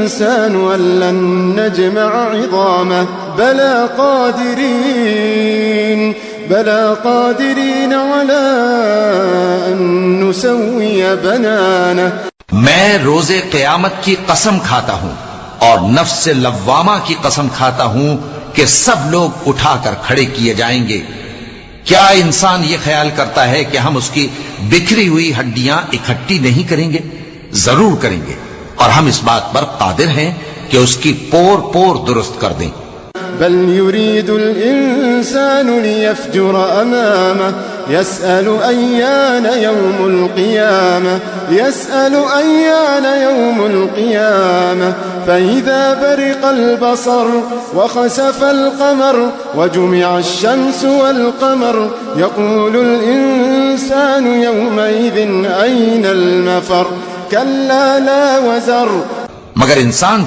الإنسان أن لن نجمع عظامه بلى قادرين على أن نسوي بنانه. میں روز قیامت کی قسم کھاتا ہوں اور نفس لوامہ کی قسم کھاتا ہوں کہ سب لوگ اٹھا کر کھڑے کیے جائیں گے. کیا انسان یہ خیال کرتا ہے کہ ہم اس کی بکھری ہوئی ہڈیاں اکٹھی نہیں کریں گے؟ ضرور کریں گے، اور ہم اس بات پر قادر ہیں کہ اس کی پور پور درست کر دیں. بل يريد الإنسان ليفجر أمامه يسأل أيان يوم القيامة فإذا برق البصر وخسف القمر وجمع الشمس والقمر يقول الإنسان يومئذ أين المفر كلا لا وزر. مگر انسان